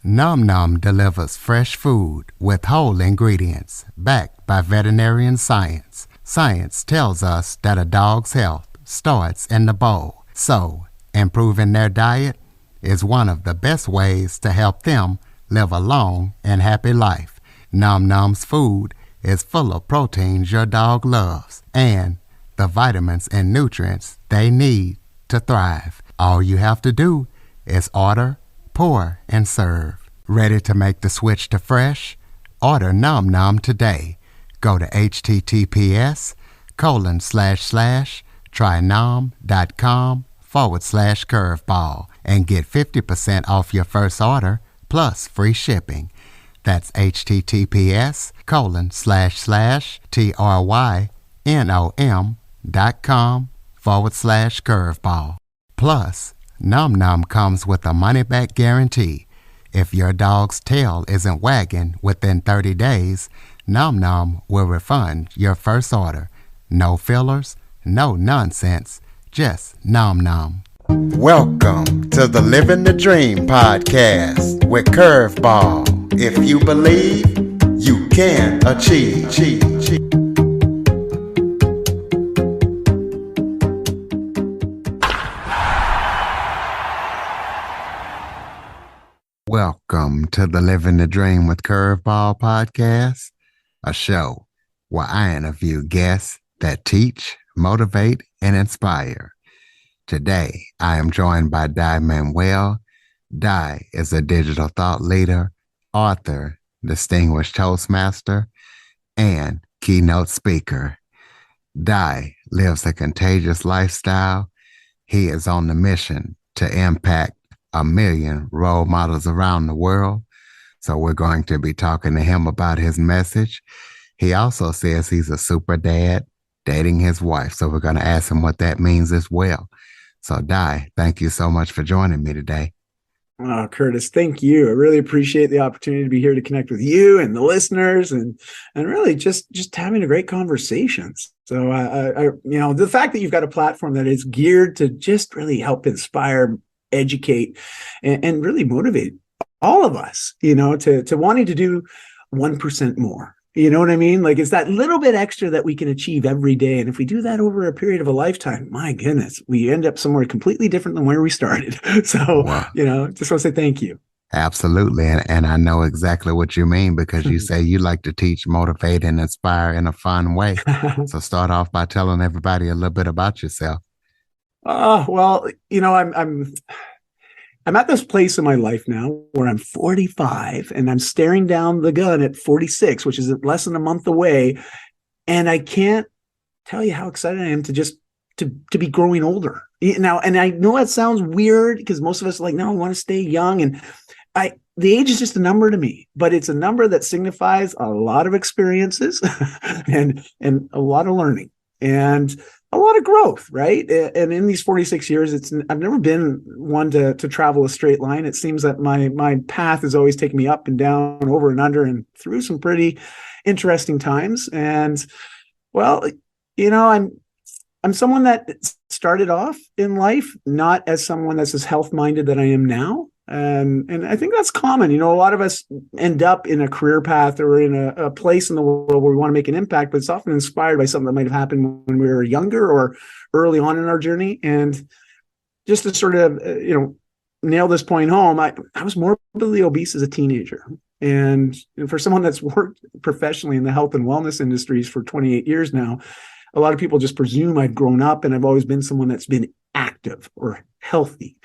Nom Nom delivers fresh food with whole ingredients backed by veterinarian science. Science tells us that a dog's health starts in the bowl, so improving their diet is one of the best ways to help them live a long and happy life. Nom Nom's food is full of proteins your dog loves and the vitamins and nutrients they need to thrive. All you have to do is order, pour, and serve. Ready to make the switch to fresh? Order Nom Nom today. Go to https://trynom.com/curveball and get 50% off your first order plus free shipping. That's https://trynom.com/curveball. Plus, Nom Nom comes with a money-back guarantee. If your dog's tail isn't wagging within 30 days, Nom Nom will refund your first order. No fillers, no nonsense, just Nom Nom. Welcome to the Living the Dream podcast with Curveball. If you believe, you can achieve. Welcome to the Living the Dream with Curveball podcast, a show where I interview guests that teach, motivate, and inspire. Today, I am joined by Di Manuel. Di is a digital thought leader, author, distinguished Toastmaster, and keynote speaker. Di lives a contagious lifestyle. He is on the mission to impact 1 million role models around the world. So we're going to be talking to him about his message. He also says he's a super dad dating his wife. So we're going to ask him what that means as well. So Di, thank you so much for joining me today. Oh, Curtis, thank you. I really appreciate the opportunity to be here to connect with you and the listeners and really just having a great conversation. So I the fact that you've got a platform that is geared to just really help inspire, educate, and really motivate all of us, to wanting to do 1% more. You know what I mean? Like, it's that little bit extra that we can achieve every day. And if we do that over a period of a lifetime, my goodness, we end up somewhere completely different than where we started. So, Wow. Just want to say thank you. Absolutely. And I know exactly what you mean because you say you like to teach, motivate, and inspire in a fun way. So start off by telling everybody a little bit about yourself. Well, I'm at this place in my life now where I'm 45 and I'm staring down the gun at 46, which is less than a month away. And I can't tell you how excited I am to be growing older now. And I know that sounds weird because most of us are like, no, I want to stay young. And the age is just a number to me, but it's a number that signifies a lot of experiences and a lot of learning and a lot of growth, right? And in these 46 years, I've never been one to travel a straight line. It seems that my path has always taken me up and down, over and under, and through some pretty interesting times. And well, I'm someone that started off in life not as someone that's as health-minded that I am now. And I think that's common. A lot of us end up in a career path or in a place in the world where we want to make an impact, but it's often inspired by something that might have happened when we were younger or early on in our journey. And just to sort of, nail this point home, I was morbidly obese as a teenager. And for someone that's worked professionally in the health and wellness industries for 28 years now, a lot of people just presume I've grown up and I've always been someone that's been active or healthy.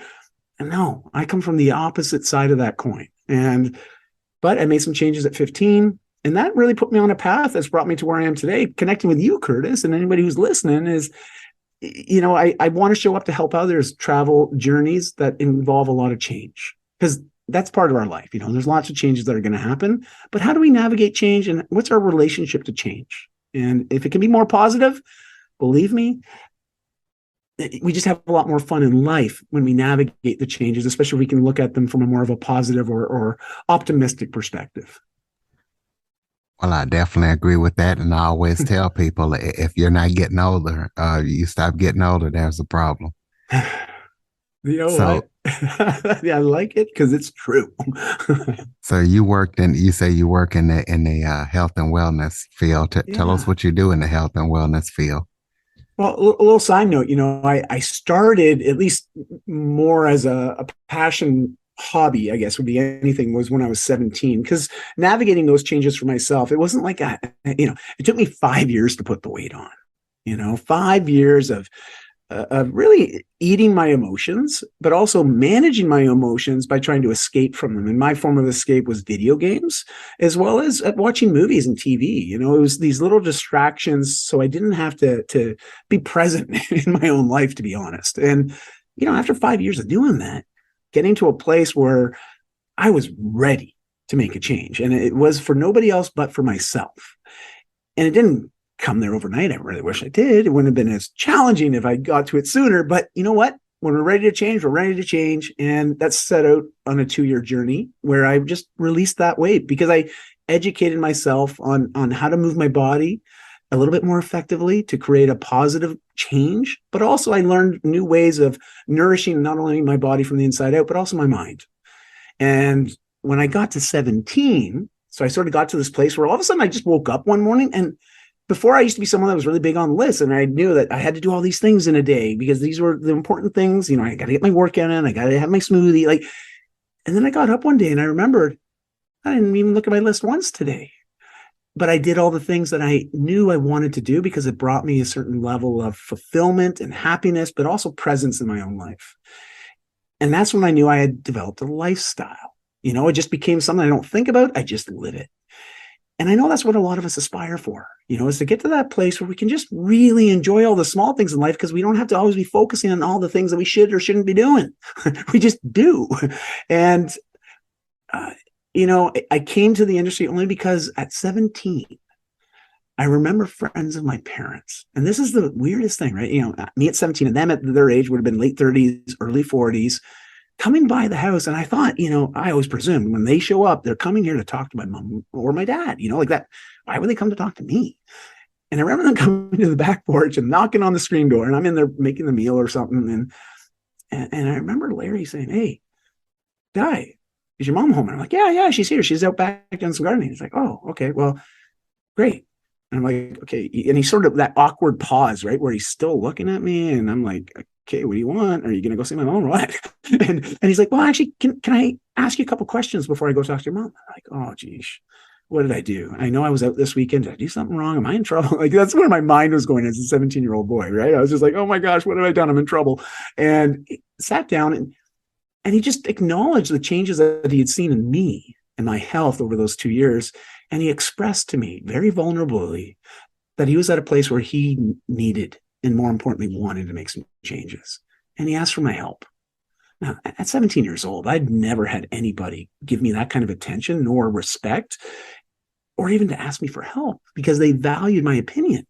And no, I come from the opposite side of that coin. But I made some changes at 15, and that really put me on a path that's brought me to where I am today. Connecting with you, Curtis, and anybody who's listening is, I want to show up to help others travel journeys that involve a lot of change, because that's part of our life. There's lots of changes that are going to happen, but how do we navigate change, and what's our relationship to change? And if it can be more positive, believe me, we just have a lot more fun in life when we navigate the changes, especially if we can look at them from a more of a positive or optimistic perspective. Well, I definitely agree with that. And I always tell people, if you're not getting older, you stop getting older, there's a problem. You know So, what? Yeah, I like it because it's true. so you worked in, you say you work in the health and wellness field. Tell us Yeah. what you do in the health and wellness field. Well, a little side note, I started at least more as a passion hobby, I guess would be anything, was when I was 17. Because navigating those changes for myself, it wasn't like, it took me 5 years to put the weight on, 5 years of really eating my emotions, but also managing my emotions by trying to escape from them. And my form of escape was video games, as well as watching movies and TV. It was these little distractions, so I didn't have to be present in my own life, to be honest. And after 5 years of doing that, getting to a place where I was ready to make a change, and it was for nobody else but for myself. And it didn't come there overnight. I really wish I did. It wouldn't have been as challenging if I got to it sooner. But you know what? When we're ready to change, we're ready to change. And that's set out on a 2 year journey where I just released that weight because I educated myself on how to move my body a little bit more effectively to create a positive change. But also, I learned new ways of nourishing not only my body from the inside out, but also my mind. And when I got to 17, so I sort of got to this place where all of a sudden I just woke up one morning. And before, I used to be someone that was really big on lists, and I knew that I had to do all these things in a day because these were the important things. I got to get my workout in, I got to have my smoothie. And then I got up one day and I remembered I didn't even look at my list once today, but I did all the things that I knew I wanted to do because it brought me a certain level of fulfillment and happiness, but also presence in my own life. And that's when I knew I had developed a lifestyle. It just became something I don't think about. I just live it. And I know that's what a lot of us aspire for, is to get to that place where we can just really enjoy all the small things in life because we don't have to always be focusing on all the things that we should or shouldn't be doing. We just do. And, I came to the industry only because at 17, I remember friends of my parents. And this is the weirdest thing, right? Me at 17 and them at their age would have been late 30s, early 40s, coming by the house. And I thought, I always presumed when they show up, they're coming here to talk to my mom or my dad, like that. Why would they come to talk to me? And I remember them coming to the back porch and knocking on the screen door, and I'm in there making the meal or something. And I remember Larry saying, "Hey, Di, is your mom home?" And I'm like, yeah, she's here. She's out back doing some gardening. He's like, "Oh, okay, well, great." And I'm like, okay. And he's sort of that awkward pause, right? Where he's still looking at me. And I'm like, okay, what do you want? Are you going to go see my mom or what? and he's like, well, actually, can I ask you a couple questions before I go talk to your mom? I'm like, oh, geez, what did I do? I know I was out this weekend. Did I do something wrong? Am I in trouble? Like, that's where my mind was going as a 17-year-old boy, right? I was just like, oh my gosh, what have I done? I'm in trouble. And he sat down and he just acknowledged the changes that he had seen in me and my health over those 2 years. And he expressed to me very vulnerably that he was at a place where he needed and, more importantly, wanted to make some changes. And he asked for my help. Now, at 17 years old, I'd never had anybody give me that kind of attention nor respect or even to ask me for help because they valued my opinion.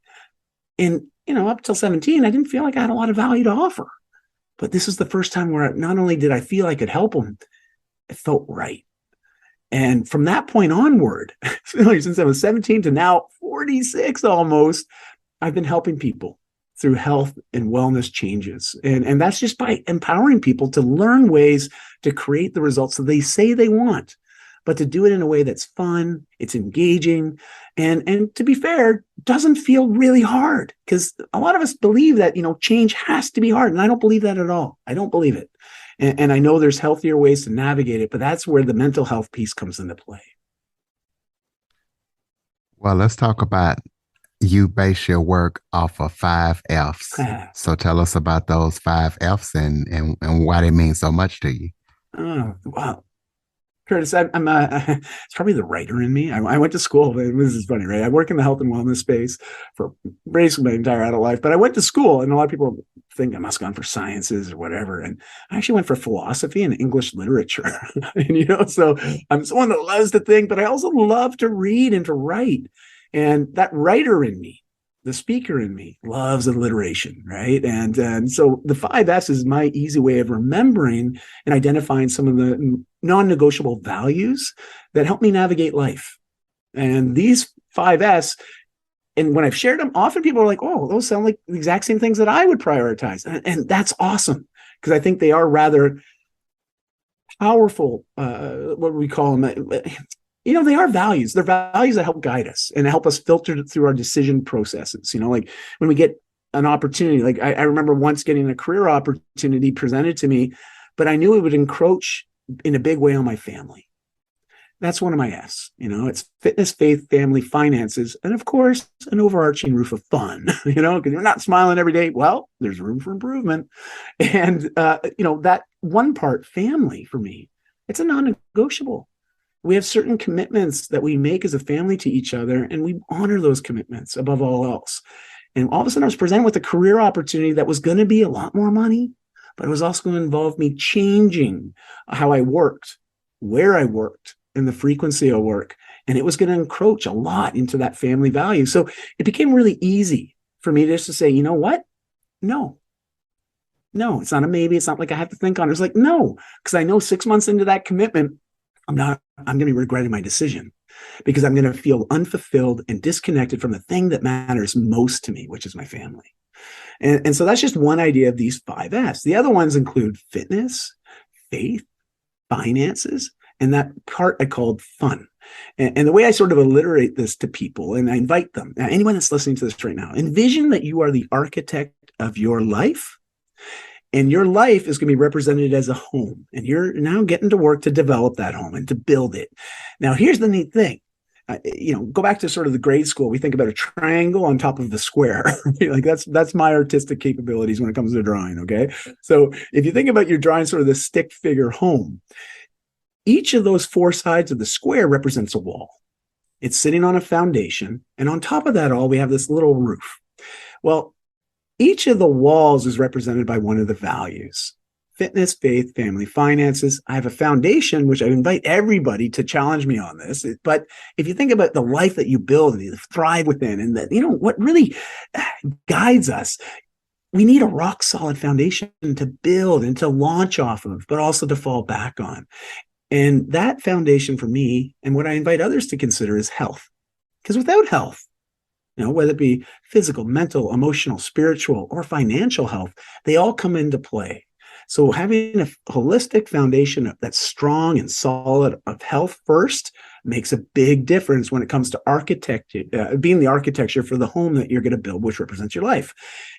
And, up till 17, I didn't feel like I had a lot of value to offer. But this is the first time where not only did I feel I could help them, it felt right. And from that point onward, since I was 17 to now 46 almost, I've been helping people through health and wellness changes. And that's just by empowering people to learn ways to create the results that they say they want, but to do it in a way that's fun, it's engaging, and to be fair, doesn't feel really hard. Because a lot of us believe that, change has to be hard. And I don't believe that at all. I don't believe it. And I know there's healthier ways to navigate it, but that's where the mental health piece comes into play. Well, let's talk about you base your work off of five F's. So tell us about those five F's and why they mean so much to you. Oh, wow. Curtis, I'm it's probably the writer in me. I went to school. This is funny, right? I work in the health and wellness space for basically my entire adult life, but I went to school, and a lot of people think I must have gone for sciences or whatever. And I actually went for philosophy and English literature. And, so I'm someone that loves to think, but I also love to read and to write. And that writer in me, the speaker in me, loves alliteration, right? And so the 5S is my easy way of remembering and identifying some of the non-negotiable values that help me navigate life. And these 5S, and when I've shared them, often people are like, oh, those sound like the exact same things that I would prioritize. And that's awesome because I think they are rather powerful. What do we call them? They are values. They're values that help guide us and help us filter through our decision processes. Like when we get an opportunity, like I remember once getting a career opportunity presented to me, but I knew it would encroach in a big way on my family. That's one of my S. It's fitness, faith, family, finances, and of course, an overarching roof of fun. Because you're not smiling every day. Well, there's room for improvement. And that one part, family, for me, it's a non-negotiable. We have certain commitments that we make as a family to each other, and we honor those commitments above all else. And all of a sudden, I was presented with a career opportunity that was going to be a lot more money, but it was also going to involve me changing how I worked, where I worked, and the frequency of work. And it was going to encroach a lot into that family value. So it became really easy for me just to say, you know what? No, it's not a maybe. It's not like I have to think on it. It's like, no, because I know 6 months into that commitment, I'm going to be regretting my decision because I'm going to feel unfulfilled and disconnected from the thing that matters most to me, which is my family. And so that's just one idea of these 5S. The other ones include fitness, faith, finances, and that part I called fun. And the way I sort of alliterate this to people, and I invite them, anyone that's listening to this right now, envision that you are the architect of your life. And your life is going to be represented as a home. And you're now getting to work to develop that home and to build it. Now, here's the neat thing. Go back to sort of the grade school. We think about a triangle on top of the square. Like that's my artistic capabilities when it comes to drawing. Okay. So if you think about your drawing sort of the stick figure home, each of those four sides of the square represents a wall. It's sitting on a foundation. And on top of that all, we have this little roof. Well, each of the walls is represented by one of the values: fitness, faith, family, finances. I have a foundation, which I invite everybody to challenge me on this. But if you think about the life that you build and you thrive within, and that, what really guides us, we need a rock solid foundation to build and to launch off of, but also to fall back on. And that foundation for me, and what I invite others to consider, is health. Because without health, whether it be physical, mental, emotional, spiritual, or financial health, they all come into play. So having a holistic foundation that's strong and solid of health first makes a big difference when it comes to architecture, being the architecture for the home that you're going to build, which represents your life.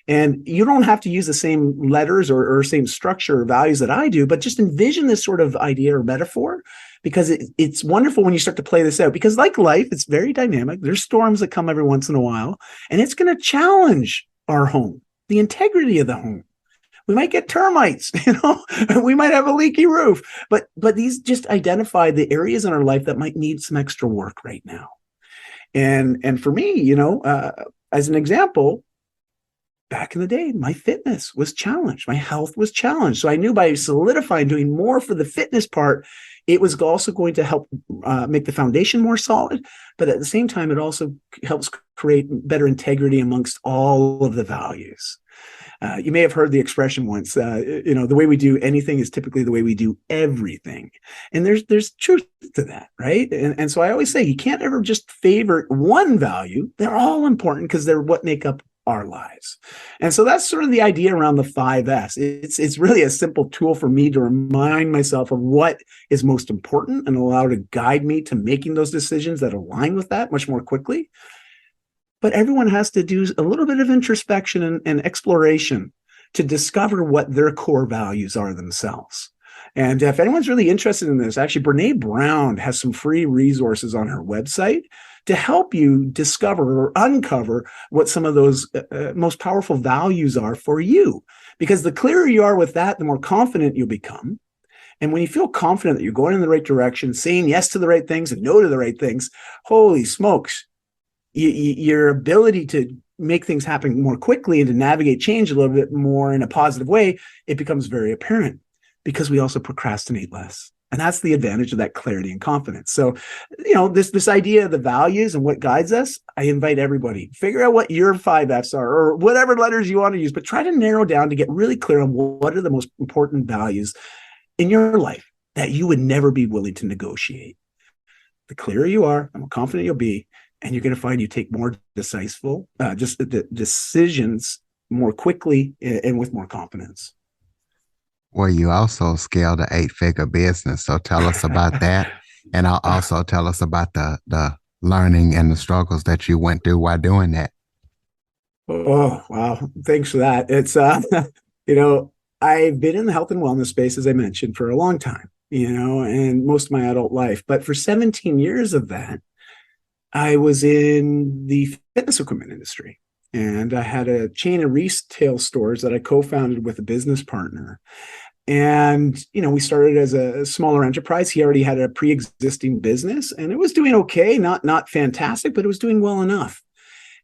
And you don't have to use the same letters or same structure or values that I do, but just envision this sort of idea or metaphor, because it's wonderful when you start to play this out. Because like life, it's very dynamic. There's storms that come every once in a while, and it's going to challenge our home, the integrity of the home. We might get termites, we might have a leaky roof, but these just identify the areas in our life that might need some extra work right now. And for me, as an example, back in the day, my fitness was challenged. My health was challenged. So I knew by solidifying, doing more for the fitness part, it was also going to help make the foundation more solid. But at the same time, it also helps create better integrity amongst all of the values. You may have heard the expression once, the way we do anything is typically the way we do everything. And there's truth to that, right? And so I always say you can't ever just favor one value. They're all important because they're what make up our lives. And so that's sort of the idea around the 5S. It's really a simple tool for me to remind myself of what is most important and allow to guide me to making those decisions that align with that much more quickly. But everyone has to do a little bit of introspection and exploration to discover what their core values are themselves. And if anyone's really interested in this, actually, Brene Brown has some free resources on her website to help you discover or uncover what some of those most powerful values are for you. Because the clearer you are with that, the more confident you'll become. And when you feel confident that you're going in the right direction, saying yes to the right things and no to the right things, holy smokes, your ability to make things happen more quickly and to navigate change a little bit more in a positive way, it becomes very apparent, because we also procrastinate less. And that's the advantage of that clarity and confidence. So, this idea of the values and what guides us, I invite everybody, figure out what your 5Fs are, or whatever letters you want to use, but try to narrow down to get really clear on what are the most important values in your life that you would never be willing to negotiate. The clearer you are, the more confident you'll be, and you're going to find you take more decisive decisions more quickly and with more confidence. Well, you also scaled an eight-figure business. So tell us about that. And I'll also tell us about the learning and the struggles that you went through while doing that. Oh, wow. Thanks for that. It's you know, I've been in the health and wellness space, as I mentioned, for a long time, and most of my adult life. But for 17 years of that, I was in the fitness equipment industry. And I had a chain of retail stores that I co-founded with a business partner. And, we started as a smaller enterprise. He already had a pre-existing business and it was doing okay, not fantastic, but it was doing well enough.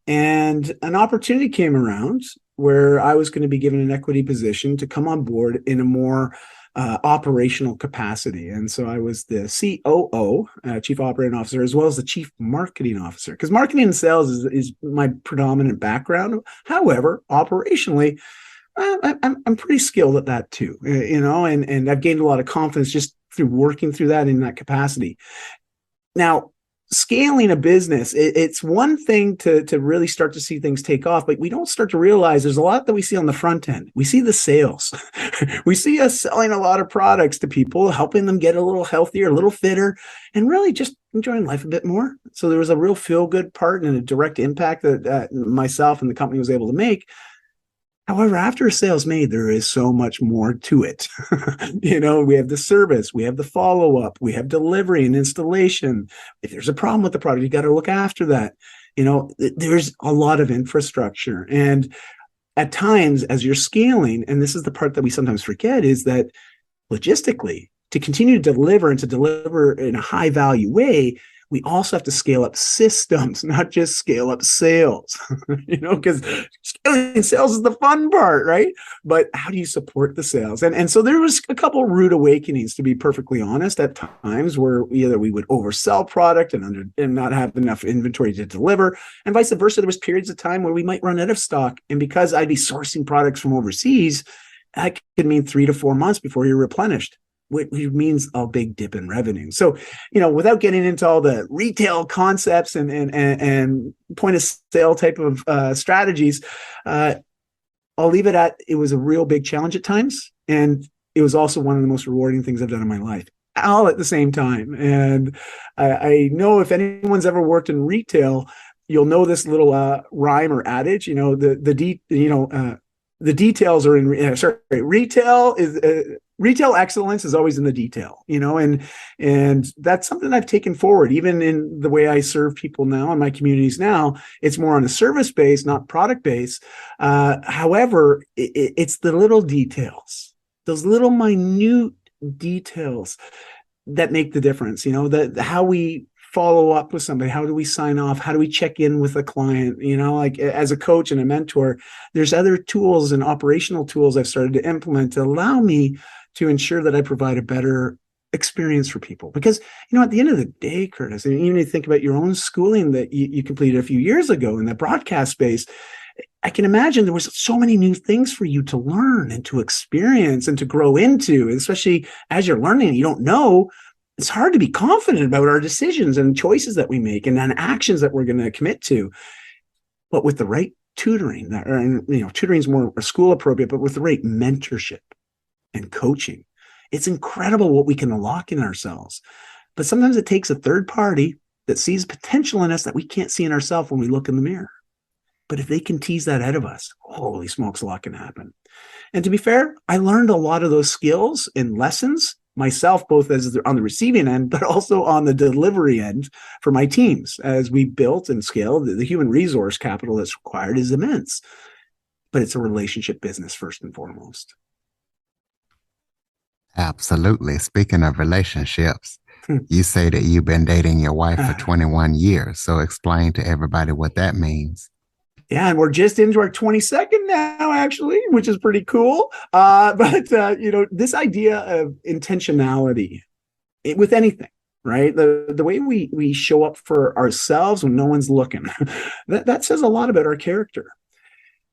And an opportunity came around where I was going to be given an equity position to come on board in a more operational capacity. And so I was the COO, Chief Operating Officer, as well as the Chief Marketing Officer, because marketing and sales is my predominant background. However, operationally, I'm pretty skilled at that too, and I've gained a lot of confidence just through working through that in that capacity. Now, scaling a business, it's one thing to really start to see things take off, but we don't start to realize there's a lot that we see on the front end. We see the sales. We see us selling a lot of products to people, helping them get a little healthier, a little fitter, and really just enjoying life a bit more. So there was a real feel-good part and a direct impact that myself and the company was able to make. However, after a sale's made, there is so much more to it. We have the service, we have the follow-up, we have delivery and installation. If there's a problem with the product, you got to look after that. There's a lot of infrastructure. And at times, as you're scaling, and this is the part that we sometimes forget, is that logistically, to continue to deliver and to deliver in a high value way, we also have to scale up systems, not just scale up sales, because scaling sales is the fun part, right? But how do you support the sales? And so there was a couple of rude awakenings, to be perfectly honest, at times where either we would oversell product and not have enough inventory to deliver, and vice versa. There was periods of time where we might run out of stock. And because I'd be sourcing products from overseas, that could mean 3 to 4 months before you're replenished, which means a big dip in revenue. So, without getting into all the retail concepts and point of sale type of strategies, I'll leave it at it was a real big challenge at times. And it was also one of the most rewarding things I've done in my life, all at the same time. And I know if anyone's ever worked in retail, you'll know this little rhyme or adage, the details are in, retail excellence is always in the detail, and that's something I've taken forward, even in the way I serve people now in my communities now. It's more on a service base, not product base. However, it's the little details, those little minute details that make the difference, how we follow up with somebody, how do we sign off, how do we check in with a client, like as a coach and a mentor. There's other tools and operational tools I've started to implement to allow me to ensure that I provide a better experience for people. Because, at the end of the day, Curtis, and even if you think about your own schooling that you completed a few years ago in the broadcast space, I can imagine there was so many new things for you to learn and to experience and to grow into, especially as you're learning, you don't know. It's hard to be confident about our decisions and choices that we make and then actions that we're going to commit to. But with the right tutoring, tutoring is more school appropriate, but with the right mentorship and coaching, it's incredible what we can unlock in ourselves. But sometimes it takes a third party that sees potential in us that we can't see in ourselves when we look in the mirror. But if they can tease that out of us, holy smokes, a lot can happen. And to be fair, I learned a lot of those skills and lessons myself, both as on the receiving end, but also on the delivery end for my teams. As we built and scaled, the human resource capital that's required is immense, but it's a relationship business first and foremost. Absolutely. Speaking of relationships, you say that you've been dating your wife for 21 years. So explain to everybody what that means. Yeah, and we're just into our 22nd now, actually, which is pretty cool. This idea of intentionality with anything, right? The way we show up for ourselves when no one's looking, that says a lot about our character.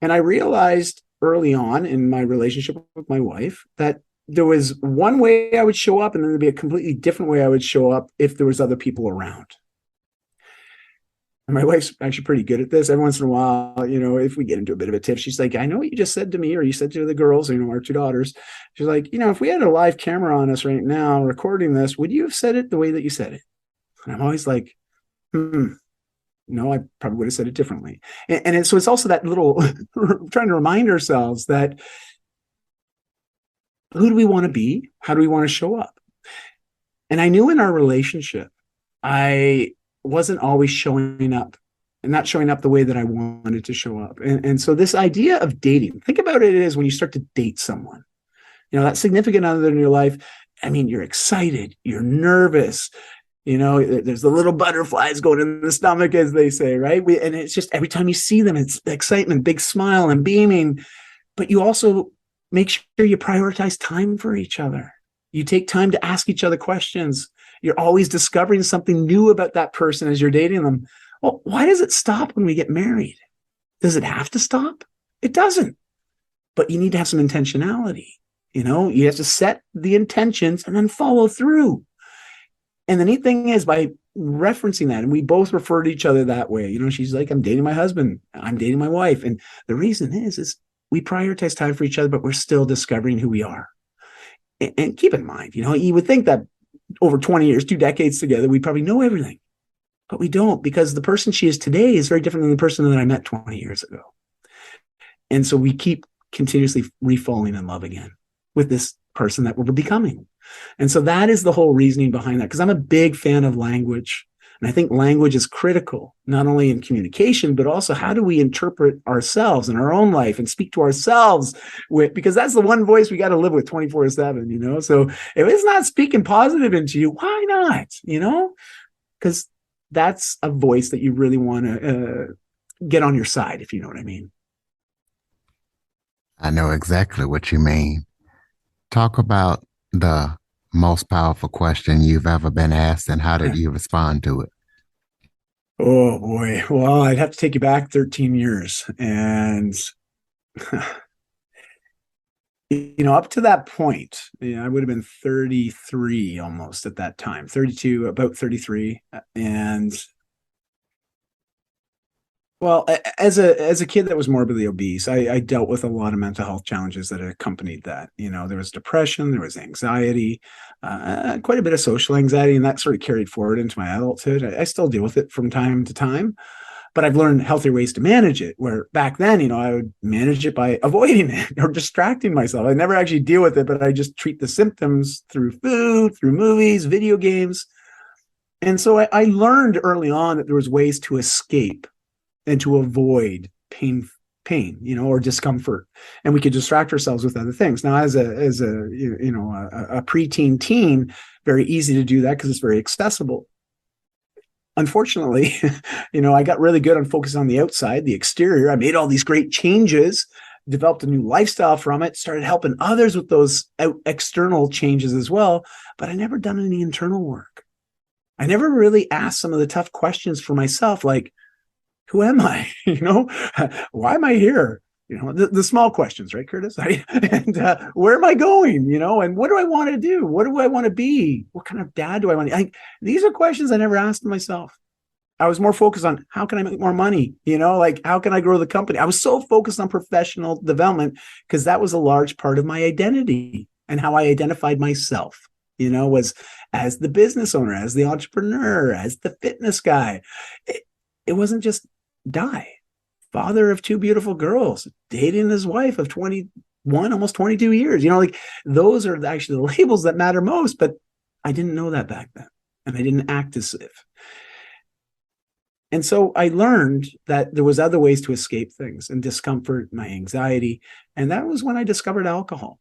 And I realized early on in my relationship with my wife that there was one way I would show up, and then there'd be a completely different way I would show up if there was other people around. And my wife's actually pretty good at this. Every once in a while, if we get into a bit of a tiff, she's like, I know what you just said to me, or you said to the girls, our two daughters. She's like, if we had a live camera on us right now recording this, would you have said it the way that you said it? And I'm always like, no, I probably would have said it differently. So it's also that little trying to remind ourselves that who do we want to be? How do we want to show up? And I knew in our relationship, I wasn't always showing up and not showing up the way that I wanted to show up. And so this idea of dating, think about it as when you start to date someone, that significant other in your life. I mean, you're excited, you're nervous, there's the little butterflies going in the stomach, as they say, right? And it's just every time you see them, it's excitement, big smile and beaming. But you also make sure you prioritize time for each other. You take time to ask each other questions. You're always discovering something new about that person as you're dating them. Well, why does it stop when we get married? Does it have to stop? It doesn't. But you need to have some intentionality. You have to set the intentions and then follow through. And the neat thing is, by referencing that, and we both refer to each other that way, she's like, I'm dating my husband, I'm dating my wife. And the reason is we prioritize time for each other, but we're still discovering who we are. And keep in mind, you would think that over 20 years, 2 decades together, we probably know everything, but we don't, because the person she is today is very different than the person that I met 20 years ago. And so we keep continuously refalling in love again with this person that we're becoming. And so that is the whole reasoning behind that, because I'm a big fan of language. And I think language is critical, not only in communication, but also how do we interpret ourselves in our own life and speak to ourselves because that's the one voice we got to live with 24/7, So if it's not speaking positive into you, why not, because that's a voice that you really want to get on your side, if you know what I mean. I know exactly what you mean. Talk about the most powerful question you've ever been asked and how did you respond to it? Oh boy. Well, I'd have to take you back 13 years. And, up to that point, I would have been 33 almost at that time, 32, about 33. And well, as a kid that was morbidly obese, I dealt with a lot of mental health challenges that accompanied that. There was depression, there was anxiety, quite a bit of social anxiety, and that sort of carried forward into my adulthood. I still deal with it from time to time, but I've learned healthier ways to manage it. Where back then, I would manage it by avoiding it or distracting myself. I never actually deal with it, but I just treat the symptoms through food, through movies, video games. And so I learned early on that there was ways to escape and to avoid pain, or discomfort, and we could distract ourselves with other things. Now, as a preteen teen, very easy to do that because it's very accessible. Unfortunately, I got really good on focusing on the outside, the exterior. I made all these great changes, developed a new lifestyle from it, started helping others with those external changes as well, but I never done any internal work. I never really asked some of the tough questions for myself, like, who am I? Why am I here? The small questions, right, Curtis? And where am I going? And what do I want to do? What do I want to be? What kind of dad do I want to be? These are questions I never asked myself. I was more focused on how can I make more money? How can I grow the company? I was so focused on professional development because that was a large part of my identity and how I identified myself, was as the business owner, as the entrepreneur, as the fitness guy. It wasn't just father of 2 beautiful girls, dating his wife of 21, almost 22 years. Those are actually the labels that matter most, but I didn't know that back then, and I didn't act as if. And so I learned that there was other ways to escape things and discomfort, my anxiety, and that was when I discovered alcohol.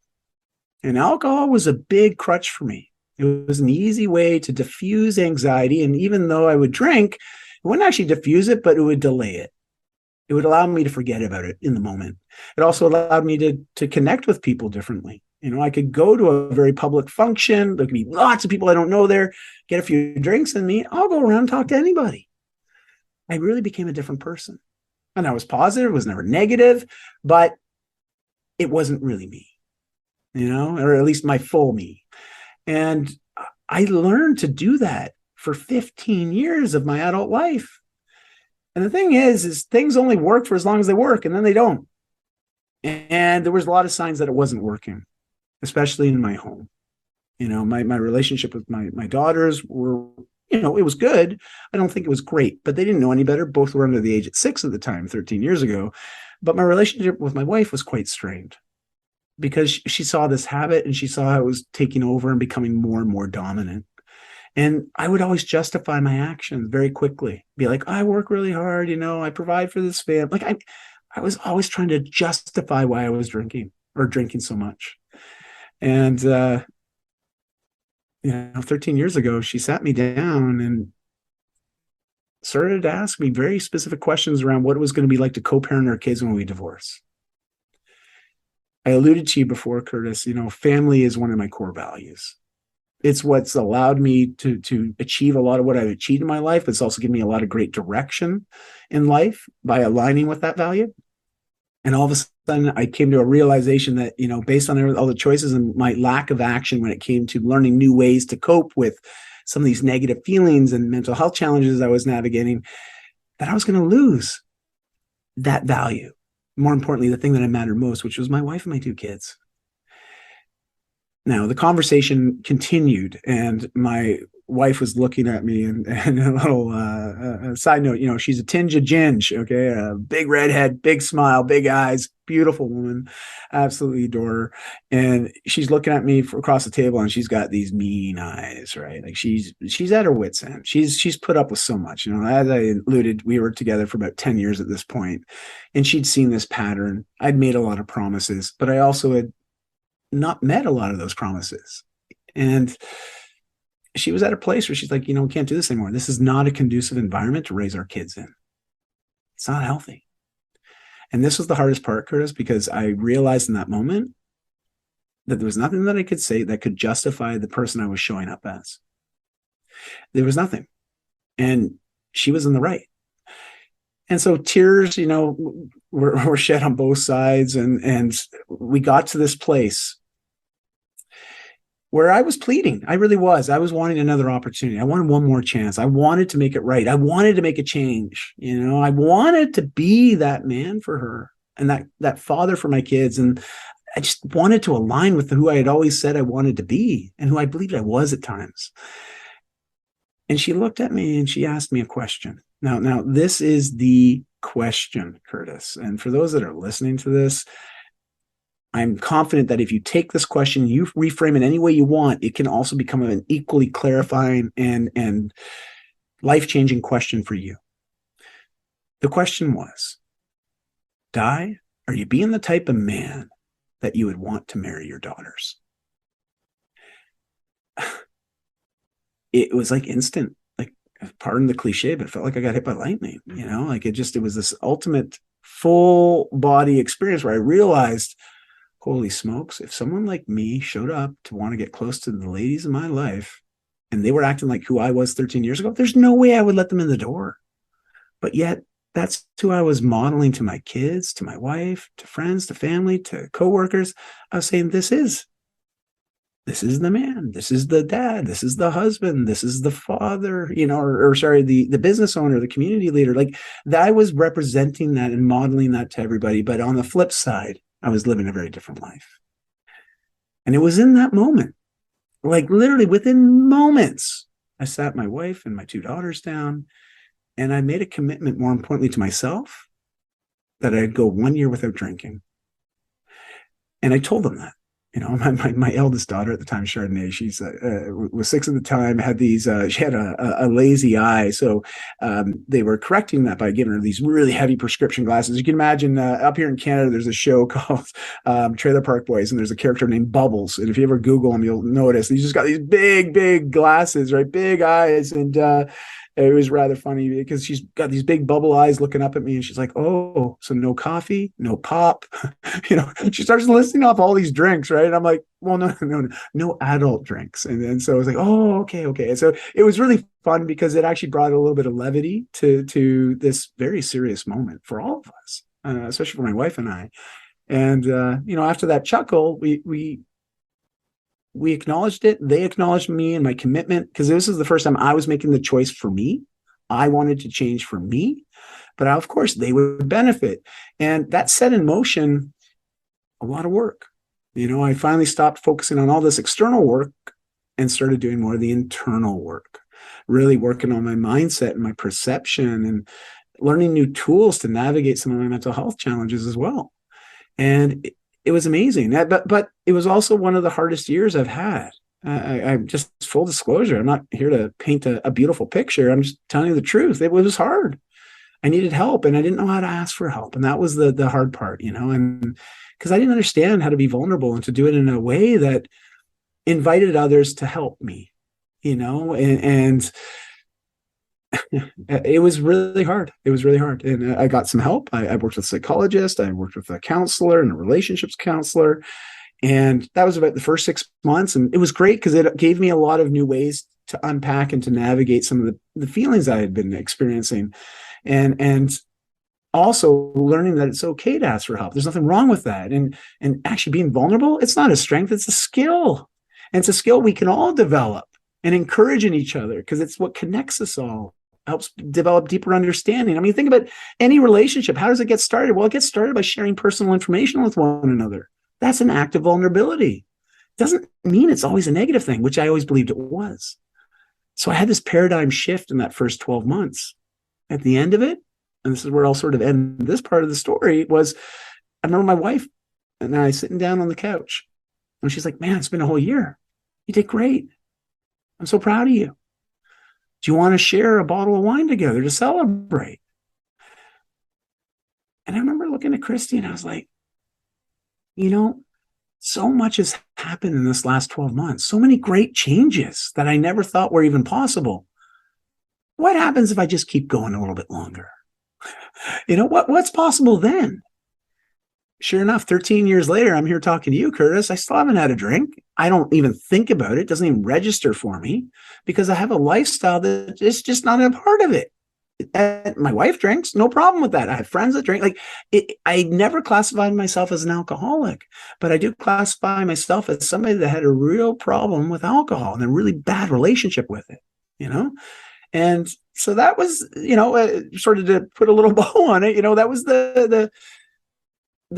And alcohol was a big crutch for me. It was an easy way to diffuse anxiety, and even though I would drink, it wouldn't actually diffuse it, but it would delay it. It would allow me to forget about it in the moment. It also allowed me to connect with people differently. I could go to a very public function. There could be lots of people I don't know there, get a few drinks in me. I'll go around and talk to anybody. I really became a different person. And I was positive, it was never negative, but it wasn't really me, or at least my full me. And I learned to do that for 15 years of my adult life. And the thing is things only work for as long as they work, and then they don't. And there was a lot of signs that it wasn't working, especially in my home. My relationship with my daughters were, it was good. I don't think it was great, but they didn't know any better. Both were under the age of 6 at the time, 13 years ago. But my relationship with my wife was quite strained because she saw this habit and she saw how it was taking over and becoming more and more dominant. And I would always justify my actions very quickly, be like, I work really hard, I provide for this family. Like I was always trying to justify why I was drinking or drinking so much. And 13 years ago, she sat me down and started to ask me very specific questions around what it was going to be like to co-parent our kids when we divorce. I alluded to you before, Curtis, family is one of my core values. It's what's allowed me to achieve a lot of what I've achieved in my life. It's also given me a lot of great direction in life by aligning with that value. And all of a sudden, I came to a realization that, based on all the choices and my lack of action when it came to learning new ways to cope with some of these negative feelings and mental health challenges I was navigating, that I was going to lose that value. More importantly, the thing that I mattered most, which was my wife and my 2 kids. Now, the conversation continued, and my wife was looking at me, and a little side note, she's a tinge of ginge, okay? A big redhead, big smile, big eyes, beautiful woman, absolutely adore her. And she's looking at me across the table, and she's got these mean eyes, right? Like she's at her wit's end. She's put up with so much. As I alluded, we were together for about 10 years at this point, and she'd seen this pattern. I'd made a lot of promises, but I also had not met a lot of those promises. And she was at a place where she's like, we can't do this anymore. This is not a conducive environment to raise our kids in. It's not healthy. And this was the hardest part, Curtis, because I realized in that moment that there was nothing that I could say that could justify the person I was showing up as. There was nothing. And she was in the right. And so tears, were shed on both sides. And we got to this place where I was pleading. I really was. I was wanting another opportunity. I wanted one more chance. I wanted to make it right. I wanted to make a change. I wanted to be that man for her and that father for my kids. And I just wanted to align with who I had always said I wanted to be and who I believed I was at times. And she looked at me and she asked me a question. Now this is the question, Curtis. And for those that are listening to this, I'm confident that if you take this question, you reframe it any way you want, it can also become an equally clarifying and life-changing question for you. The question was, Di, are you being the type of man that you would want to marry your daughters? It was like instant, like, pardon the cliche, but it felt like I got hit by lightning, like it was this ultimate full body experience where I realized, holy smokes, if someone like me showed up to want to get close to the ladies in my life and they were acting like who I was 13 years ago, there's no way I would let them in the door. But yet that's who I was modeling to my kids, to my wife, to friends, to family, to coworkers. I was saying, this is the man, this is the dad, this is the husband, this is the father, the business owner, the community leader. Like that, I was representing that and modeling that to everybody. But on the flip side, I was living a very different life. And it was in that moment, like literally within moments, I sat my wife and my 2 daughters down and I made a commitment, more importantly to myself, that I'd go 1 year without drinking. And I told them that. My eldest daughter at the time, Chardonnay, she's was 6 at the time, had these, she had a lazy eye. So they were correcting that by giving her these really heavy prescription glasses. You can imagine up here in Canada, there's a show called Trailer Park Boys, and there's a character named Bubbles. And if you ever Google him, you'll notice he's just got these big, big glasses, right? Big eyes. And it was rather funny because she's got these big bubble eyes looking up at me and she's like, oh, so no coffee, no pop. She starts listing off all these drinks, right? And I'm like, well, no adult drinks. And so I was like, oh, okay. And so it was really fun because it actually brought a little bit of levity to this very serious moment for all of us, especially for my wife and I. And, after that chuckle, we acknowledged it. They acknowledged me and my commitment, because this is the first time I was making the choice for me. I wanted to change for me. but of course they would benefit. And that set in motion a lot of work. I finally stopped focusing on all this external work and started doing more of the internal work, really working on my mindset and my perception and learning new tools to navigate some of my mental health challenges as well. And it was amazing. But it was also one of the hardest years I've had. I'm just full disclosure. I'm not here to paint a beautiful picture. I'm just telling you the truth. It was hard. I needed help and I didn't know how to ask for help. And that was the hard part, and because I didn't understand how to be vulnerable and to do it in a way that invited others to help me, and it was really hard. It was really hard. And I got some help. I worked with a psychologist. I worked with a counselor and a relationships counselor. And that was about the first 6 months. And it was great because it gave me a lot of new ways to unpack and to navigate some of the feelings I had been experiencing. And also learning that it's okay to ask for help. There's nothing wrong with that. And actually being vulnerable, it's not a strength, it's a skill. And it's a skill we can all develop and encourage in each other because it's what connects us all, helps develop deeper understanding. I mean, think about any relationship. How does it get started? Well, it gets started by sharing personal information with one another. That's an act of vulnerability. It doesn't mean it's always a negative thing, which I always believed it was. So I had this paradigm shift in that first 12 months. At the end of it, and this is where I'll sort of end this part of the story, was I remember my wife and I sitting down on the couch and she's like, man, it's been a whole year. You did great. I'm so proud of you. Do you want to share a bottle of wine together to celebrate? And I remember looking at Christy and I was like, so much has happened in this last 12 months. So many great changes that I never thought were even possible. What happens if I just keep going a little bit longer? What's possible then? Sure enough, 13 years later, I'm here talking to you, Curtis. I still haven't had a drink. I don't even think about it. It doesn't even register for me because I have a lifestyle that is just not a part of it. And my wife drinks, no problem with that. I have friends that drink. I never classified myself as an alcoholic, but I do classify myself as somebody that had a real problem with alcohol and a really bad relationship with it, And so that was, sort of to put a little bow on it, that was the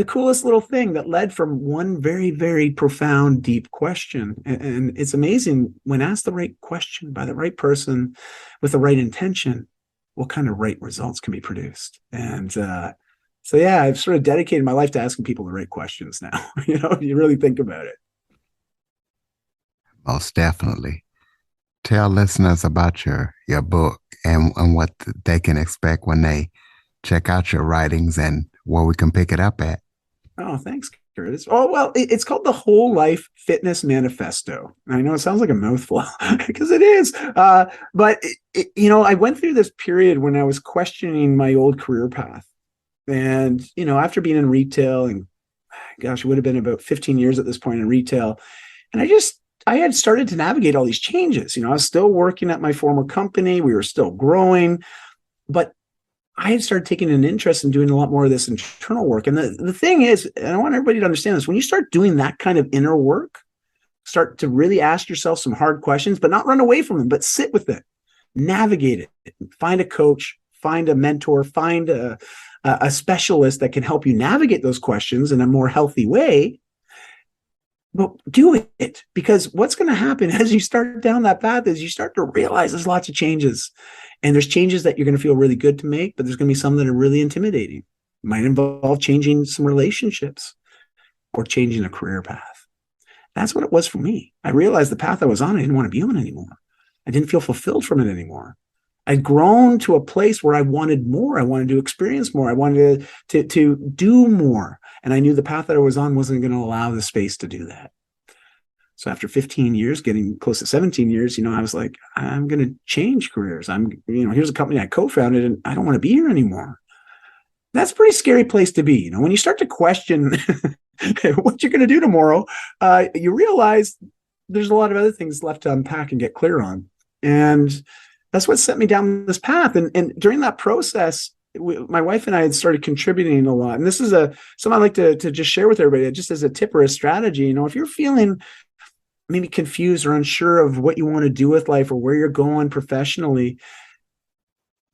coolest little thing that led from one very, very profound, deep question. And it's amazing when asked the right question by the right person with the right intention, what kind of right results can be produced. And so, yeah, I've sort of dedicated my life to asking people the right questions now, if you really think about it. Most definitely. Tell listeners about your book and what they can expect when they check out your writings and where we can pick it up at. Oh, thanks, Curtis. Oh, well, it's called the Whole Life Fitness Manifesto. I know it sounds like a mouthful because it is. But, I went through this period when I was questioning my old career path. And, after being in retail and gosh, it would have been about 15 years at this point in retail. And I had started to navigate all these changes. I was still working at my former company. We were still growing, but I had started taking an interest in doing a lot more of this internal work. And the thing is, and I want everybody to understand this, when you start doing that kind of inner work, start to really ask yourself some hard questions, but not run away from them, but sit with it, navigate it, find a coach, find a mentor, find a specialist that can help you navigate those questions in a more healthy way. But do it, because what's going to happen as you start down that path is you start to realize there's lots of changes, and there's changes that you're going to feel really good to make, but there's going to be some that are really intimidating. It might involve changing some relationships or changing a career path. That's what it was for me. I realized the path I was on, I didn't want to be on anymore. I didn't feel fulfilled from it anymore. I'd grown to a place where I wanted more. I wanted to experience more. I wanted to do more. And I knew the path that I was on wasn't going to allow the space to do that. So after 15 years, getting close to 17 years, I was like, I'm going to change careers. Here's a company I co-founded and I don't want to be here anymore. That's a pretty scary place to be. When you start to question what you're going to do tomorrow, you realize there's a lot of other things left to unpack and get clear on. And that's what set me down this path. And during that process, my wife and I had started contributing a lot. And this is something I like to just share with everybody, just as a tip or a strategy. If you're feeling maybe confused or unsure of what you want to do with life or where you're going professionally,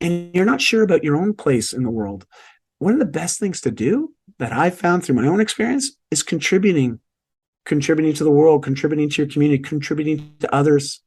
and you're not sure about your own place in the world, one of the best things to do that I've found through my own experience is contributing to the world, contributing to your community, contributing to others.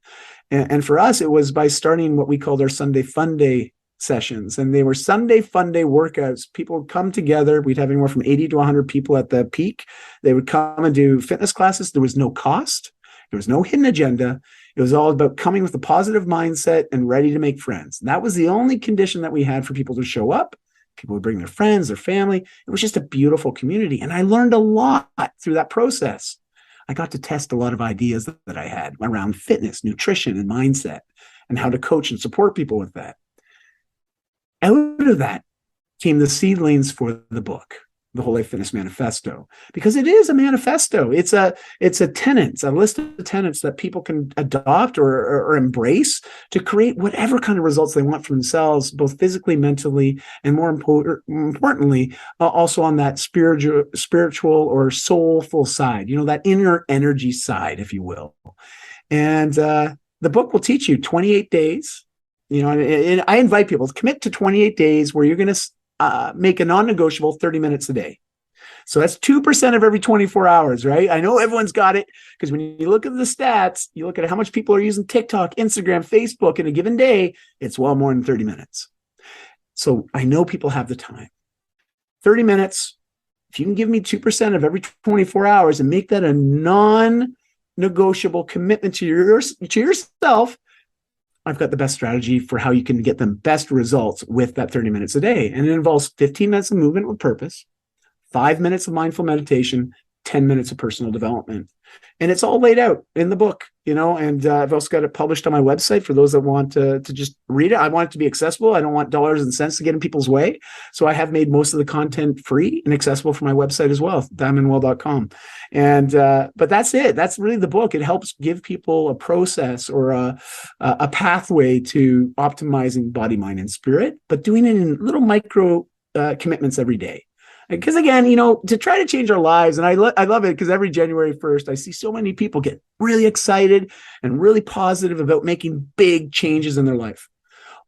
And for us, it was by starting what we called our Sunday Fun Day sessions. And they were Sunday Fun Day workouts. People would come together. We'd have anywhere from 80 to 100 people at the peak. They would come and do fitness classes. There was no cost. There was no hidden agenda. It was all about coming with a positive mindset and ready to make friends. That was the only condition that we had for people to show up. People would bring their friends, their family. It was just a beautiful community. And I learned a lot through that process. I got to test a lot of ideas that I had around fitness, nutrition, and mindset, and how to coach and support people with that. Out of that came the seedlings for the book, the Whole Life Fitness Manifesto, because it is a manifesto. It's a tenets, a list of tenets that people can adopt or embrace to create whatever kind of results they want for themselves, both physically, mentally, and more importantly, also on that spiritual or soulful side, that inner energy side, if you will. And the book will teach you 28 days. And I invite people to commit to 28 days where you're going to make a non-negotiable 30 minutes a day. So that's 2% of every 24 hours, right? I know everyone's got it, because when you look at the stats, you look at how much people are using TikTok, Instagram, Facebook in a given day, it's well more than 30 minutes. So I know people have the time. 30 minutes, if you can give me 2% of every 24 hours and make that a non-negotiable commitment to yourself, I've got the best strategy for how you can get the best results with that 30 minutes a day. And it involves 15 minutes of movement with purpose, 5 minutes of mindful meditation, 10 minutes of personal development. And it's all laid out in the book, and I've also got it published on my website for those that want to just read it. I want it to be accessible. I don't want dollars and cents to get in people's way. So I have made most of the content free and accessible for my website as well, diamondwell.com. And, but that's it. That's really the book. It helps give people a process or a pathway to optimizing body, mind, and spirit, but doing it in little micro commitments every day. Because again, to try to change our lives, and I love it because every January 1st, I see so many people get really excited and really positive about making big changes in their life.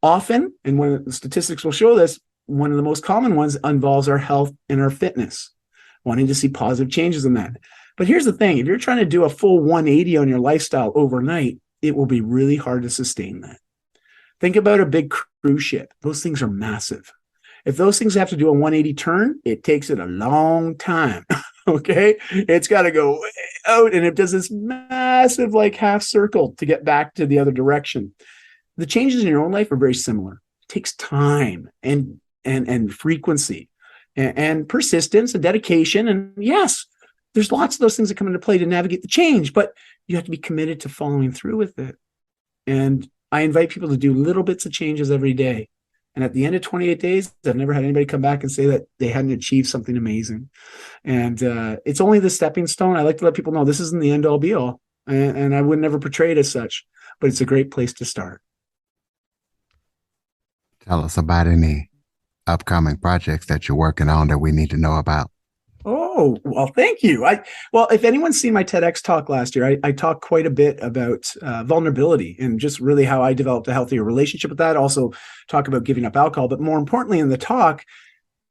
Often, and when the statistics will show this, one of the most common ones involves our health and our fitness, wanting to see positive changes in that. But here's the thing, if you're trying to do a full 180 on your lifestyle overnight, it will be really hard to sustain that. Think about a big cruise ship. Those things are massive. If those things have to do a 180 turn, it takes it a long time. Okay. It's got to go out, and it does this massive half circle to get back to the other direction. The changes in your own life are very similar. It takes time and frequency and persistence and dedication. And yes, there's lots of those things that come into play to navigate the change, but you have to be committed to following through with it. And I invite people to do little bits of changes every day. And at the end of 28 days, I've never had anybody come back and say that they hadn't achieved something amazing. And it's only the stepping stone. I like to let people know this isn't the end all be all. And I would never portray it as such, but it's a great place to start. Tell us about any upcoming projects that you're working on that we need to know about. Oh, well, thank you. If anyone's seen my TEDx talk last year, I talked quite a bit about vulnerability and just really how I developed a healthier relationship with that. Also talk about giving up alcohol, but more importantly in the talk,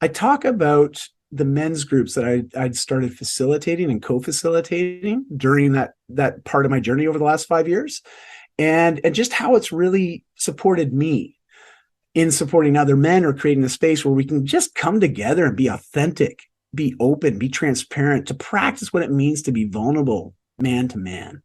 I talk about the men's groups that I'd started facilitating and co-facilitating during that part of my journey over the last 5 years, and just how it's really supported me in supporting other men or creating a space where we can just come together and be authentic, be open, be transparent, to practice what it means to be vulnerable man to man.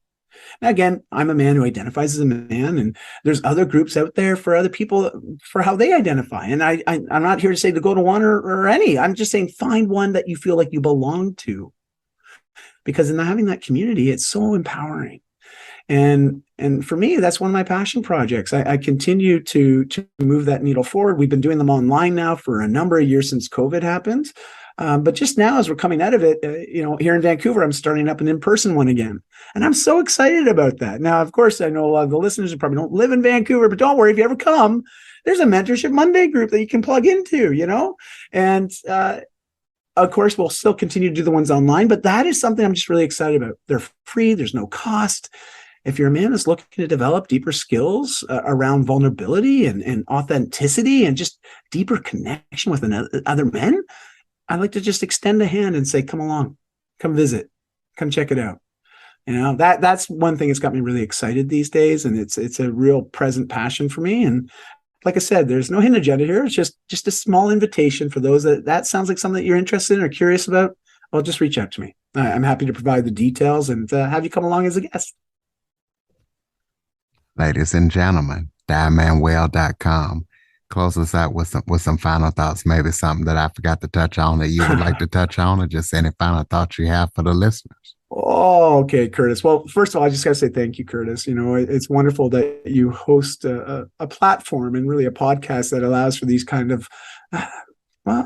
Now, again, I'm a man who identifies as a man, and there's other groups out there for other people for how they identify. And I'm not here to say to go to one or any. I'm just saying find one that you feel like you belong to, because in having that community, it's so empowering. And for me, that's one of my passion projects. I continue to move that needle forward. We've been doing them online now for a number of years since COVID happened. But just now, as we're coming out of it, here in Vancouver, I'm starting up an in-person one again. And I'm so excited about that. Now, of course, I know a lot of the listeners who probably don't live in Vancouver, but don't worry, if you ever come, there's a Mentorship Monday group that you can plug into, And of course, we'll still continue to do the ones online, but that is something I'm just really excited about. They're free. There's no cost. if you're a man that's looking to develop deeper skills around vulnerability and authenticity and just deeper connection with other men, I'd like to just extend a hand and say, come along, come visit, come check it out. That's one thing that's got me really excited these days, and it's a real present passion for me. And like I said, there's no hidden agenda here. It's just a small invitation for those that sounds like something that you're interested in or curious about. Well, just reach out to me. I'm happy to provide the details and have you come along as a guest. Ladies and gentlemen, diamondwell.com. Close us out with some final thoughts, maybe something that I forgot to touch on that you would like to touch on, or just any final thoughts you have for the listeners. Oh, okay, Curtis. Well, first of all, I just got to say thank you, Curtis. It's wonderful that you host a platform and really a podcast that allows for these kind of,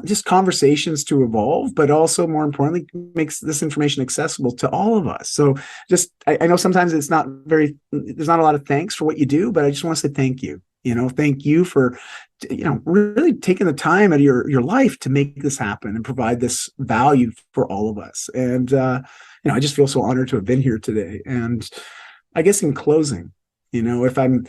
just conversations to evolve, but also more importantly, makes this information accessible to all of us. So I know sometimes there's not a lot of thanks for what you do, but I just want to say thank you. Thank you for, really taking the time out of your life to make this happen and provide this value for all of us. And, I just feel so honored to have been here today. And I guess in closing, if I'm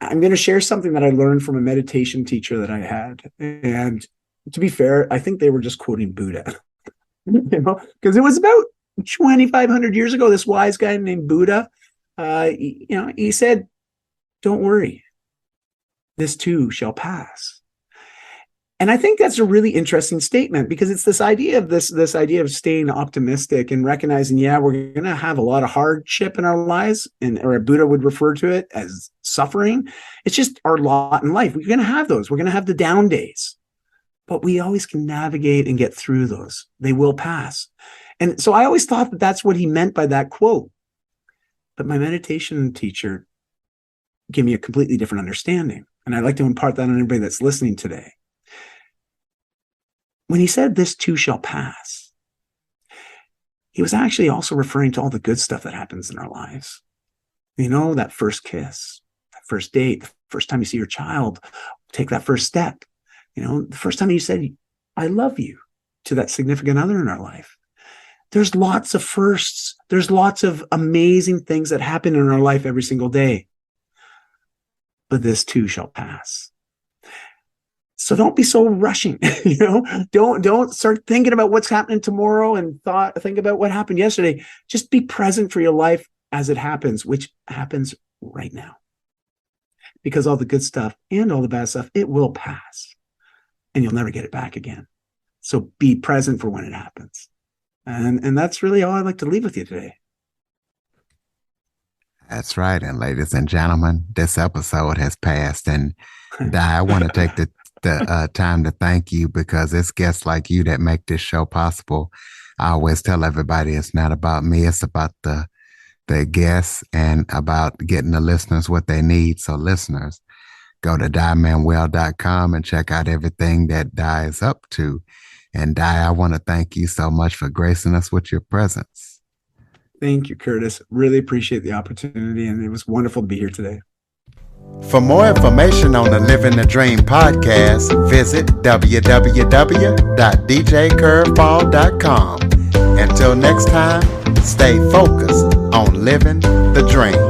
going to share something that I learned from a meditation teacher that I had. And to be fair, I think they were just quoting Buddha, because it was about 2,500 years ago, this wise guy named Buddha, he said, don't worry, this too shall pass. And I think that's a really interesting statement, because it's this idea of staying optimistic and recognizing, we're going to have a lot of hardship in our lives, or Buddha would refer to it as suffering. It's just our lot in life. We're going to have those. We're going to have the down days, but we always can navigate and get through those. They will pass. And so I always thought that that's what he meant by that quote. But my meditation teacher gave me a completely different understanding. And I'd like to impart that on everybody that's listening today. When he said this too shall pass, he was actually also referring to all the good stuff that happens in our lives. That first kiss, that first date, the first time you see your child, take that first step. The first time you said, I love you to that significant other in our life. There's lots of firsts. There's lots of amazing things that happen in our life every single day. But this too shall pass. So don't be so rushing, don't start thinking about what's happening tomorrow and think about what happened yesterday. Just be present for your life as it happens, which happens right now. Because all the good stuff and all the bad stuff, it will pass and you'll never get it back again. So be present for when it happens. And that's really all I'd like to leave with you today. That's right. And ladies and gentlemen, this episode has passed, and I want to take the time to thank you, because it's guests like you that make this show possible. I always tell everybody it's not about me, it's about the guests and about getting the listeners what they need. So listeners, go to diamondwell.com and check out everything that Di is up to. And Di, I want to thank you so much for gracing us with your presence. Thank you, Curtis. Really appreciate the opportunity, and it was wonderful to be here today. For more information on the Living the Dream podcast, visit www.djcurveball.com. Until next time, stay focused on living the dream.